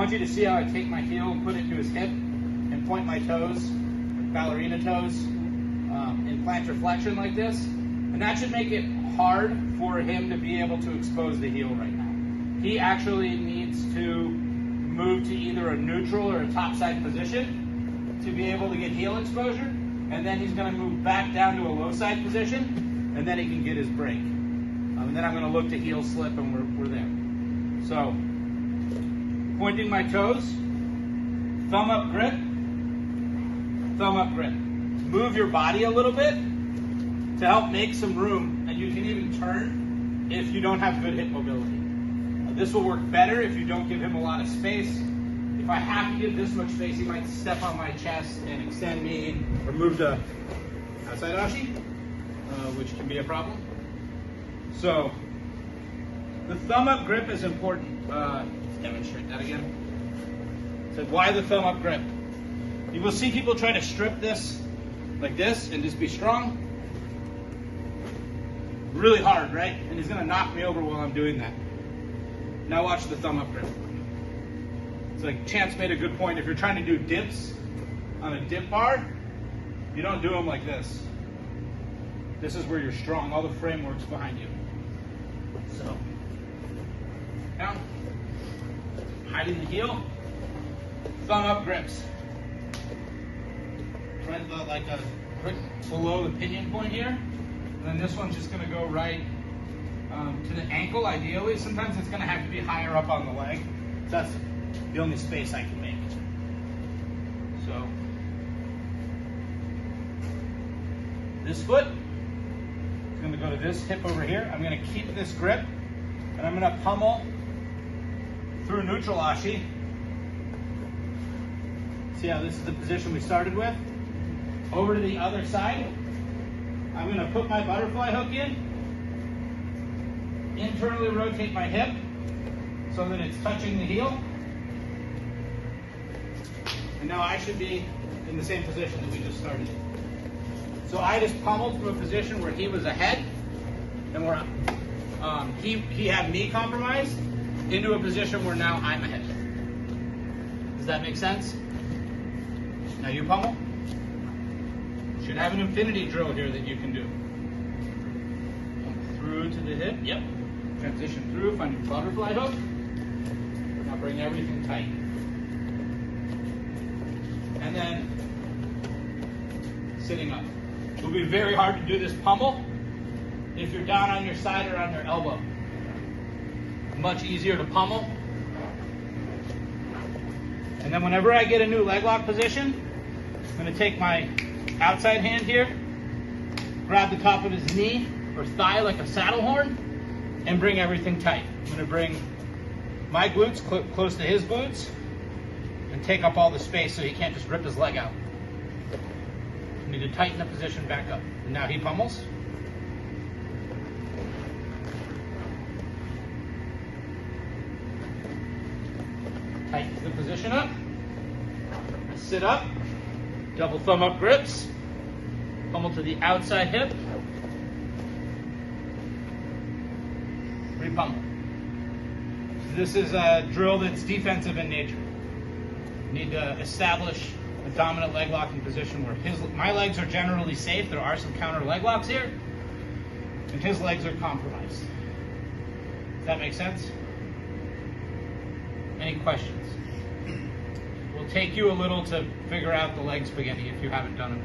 want you to see how I take my heel and put it to his hip and point my toes, ballerina toes, in plantar flexion like this. And that should make it hard for him to be able to expose the heel right now. He actually needs to move to either a neutral or a topside position to be able to get heel exposure. And then he's going to move back down to a low side position, and then he can get his break. And then I'm going to look to heel slip, and we're there. So, pointing my toes, thumb up grip, thumb up grip. Move your body a little bit to help make some room, and you can even turn if you don't have good hip mobility. This will work better if you don't give him a lot of space. If I have to give this much space, he might step on my chest and extend me or move to outside Ashi, which can be a problem. So the thumb up grip is important. Let's demonstrate that again. So why the thumb up grip? You will see people try to strip this like this and just be strong. Really hard, right? And he's gonna knock me over while I'm doing that. Now watch the thumb up grip. It's like Chance made a good point. If you're trying to do dips on a dip bar, you don't do them like this. This is where you're strong. All the framework's behind you. So, down, hiding the heel, thumb up grips. Right, like right below the pinion point here. And then this one's just gonna go right to the ankle, ideally. Sometimes it's gonna have to be higher up on the leg. So that's the only space I can make. So, this foot is going to go to this hip over here. I'm going to keep this grip, and I'm going to pummel through neutral Ashi. See how this is the position we started with? Over to the other side. I'm going to put my butterfly hook in, internally rotate my hip so that it's touching the heel. And now I should be in the same position that we just started in. So I just pummeled from a position where he was ahead, and where he had me compromised, into a position where now I'm ahead. Does that make sense? Now you pummel. Should have an infinity drill here that you can do. Come through to the hip. Yep. Transition through, find your butterfly hook. Now bring everything tight. And then sitting up. It will be very hard to do this pummel if you're down on your side or on your elbow. Much easier to pummel. And then whenever I get a new leg lock position, I'm going to take my outside hand here, grab the top of his knee or thigh like a saddle horn, and bring everything tight. I'm going to bring my glutes close to his glutes and take up all the space so he can't just rip his leg out. I need to tighten the position back up. And now he pummels. Tightens the position up. Sit up. Double thumb up grips. Pummel to the outside hip. Re-pummel. This is a drill that's defensive in nature. You need to establish a dominant leg locking position where my legs are generally safe. There are some counter leg locks here, and his legs are compromised. Does that make sense? Any questions? It will take you a little to figure out the leg spaghetti if you haven't done it.